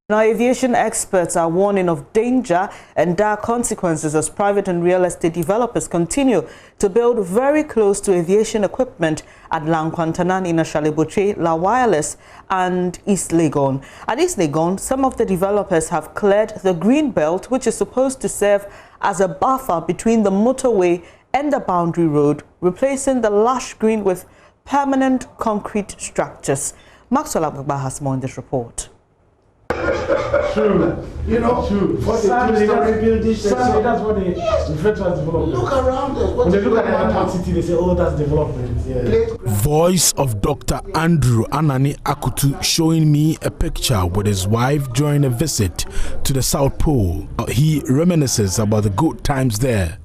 Now, aviation experts are warning of danger and dire consequences as private and real estate developers continue to build very close to aviation equipment at Lankwantanan in Ashalibuche, La Wireless and East Legon. At East Legon, some of the developers have cleared the green belt, which is supposed to serve as a buffer between the motorway and the boundary road, replacing the lush green with permanent concrete structures. Maxwell Abba has more in this report. True. You know, true. What that's what they refer to as development. Look around us. When they look at the Airport City, they say, oh, that's development. Yeah. Voice of Dr. Andrew Anani Akutu showing me a picture with his wife during a visit to the South Pole. He reminisces about the good times there.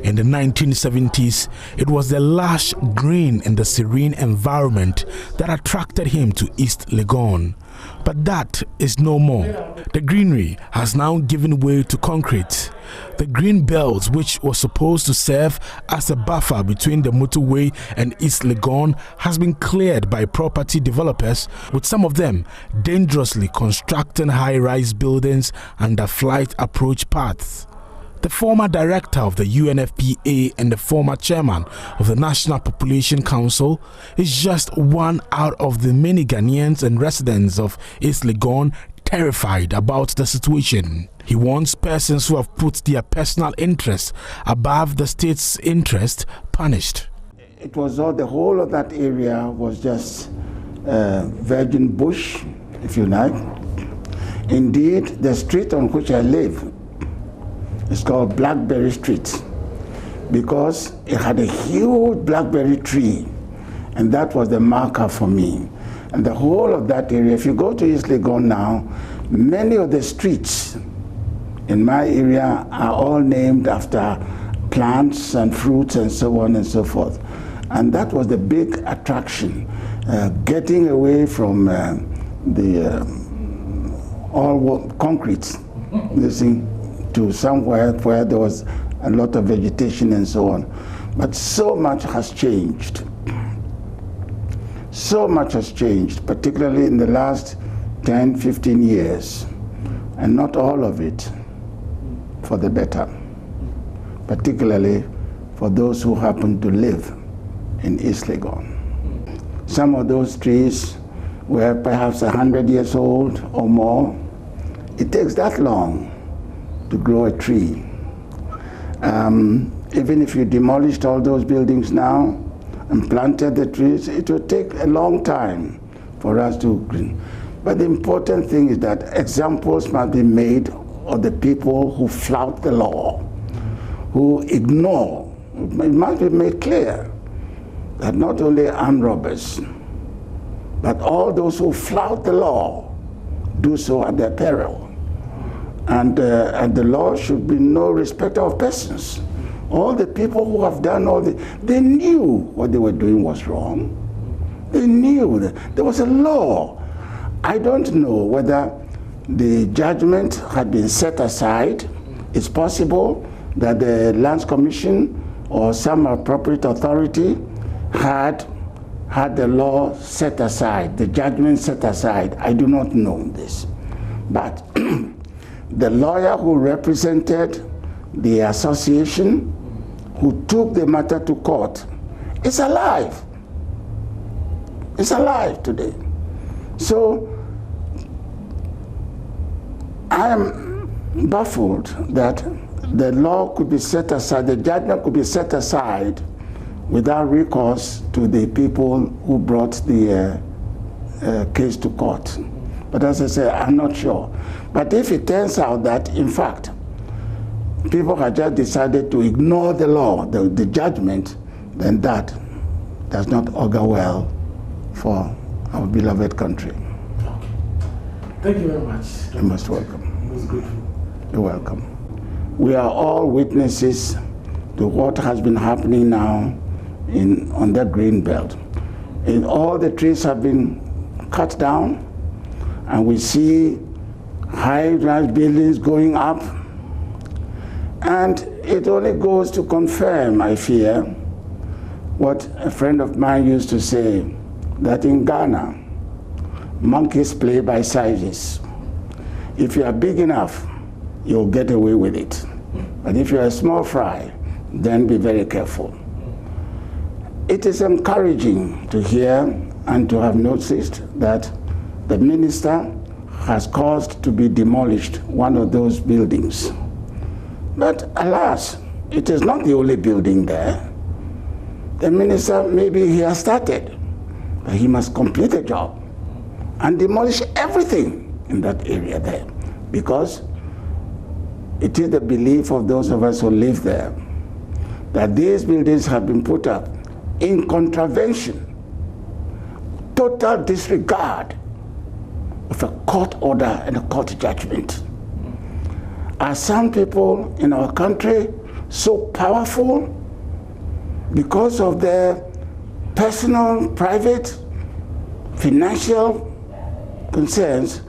In the 1970s, it was the lush green and the serene environment that attracted him to East Legon. But that is no more. The greenery has now given way to concrete. The green belt, which was supposed to serve as a buffer between the motorway and East Legon, has been cleared by property developers, with some of them dangerously constructing high-rise buildings under flight approach paths. The former director of the UNFPA and the former chairman of the National Population Council is just one out of the many Ghanaians and residents of East Legon terrified about the situation. He wants persons who have put their personal interests above the state's interest punished. It was all, the whole of that area was just virgin bush, if you like. Indeed, the street on which I live, it's called Blackberry Street, because it had a huge blackberry tree, and that was the marker for me. And the whole of that area, if you go to East Legon now, many of the streets in my area are all named after plants and fruits and so on and so forth. And that was the big attraction, getting away from the all concrete, you see, to somewhere where there was a lot of vegetation and so on. But so much has changed. So much has changed, particularly in the last 10, 15 years, and not all of it for the better, particularly for those who happen to live in East Legon. Some of those trees were perhaps 100 years old or more. It takes that long to grow a tree. Even if you demolished all those buildings now and planted the trees, it will take a long time for us to green. But the important thing is that examples must be made of the people who flout the law, who ignore. It must be made clear that not only armed robbers, but all those who flout the law do so at their peril. And the law should be no respecter of persons. All the people who have done all they knew what they were doing was wrong. They knew that there was a law. I don't know whether the judgment had been set aside. It's possible that the Lands Commission or some appropriate authority had the law set aside, the judgment set aside. I do not know this. But the lawyer who represented the association, who took the matter to court, is alive. Is alive today. So I am baffled that the law could be set aside, the judgment could be set aside without recourse to the people who brought the case to court. But as I say, I'm not sure. But if it turns out that, in fact, people have just decided to ignore the law, the judgment, then that does not augur well for our beloved country. Okay. Thank you very much. You're most welcome. Most grateful. You're welcome. We are all witnesses to what has been happening now on that green belt. And all the trees have been cut down, and we see high-rise buildings going up. And it only goes to confirm, I fear, what a friend of mine used to say, that in Ghana, monkeys play by sizes. If you are big enough, you'll get away with it. But if you're a small fry, then be very careful. It is encouraging to hear and to have noticed that the minister has caused to be demolished one of those buildings. But alas, it is not the only building there. The minister, maybe he has started, but he must complete the job and demolish everything in that area there, because it is the belief of those of us who live there that these buildings have been put up in contravention, total disregard of a court order and a court judgment. Are some people in our country so powerful because of their personal, private, financial concerns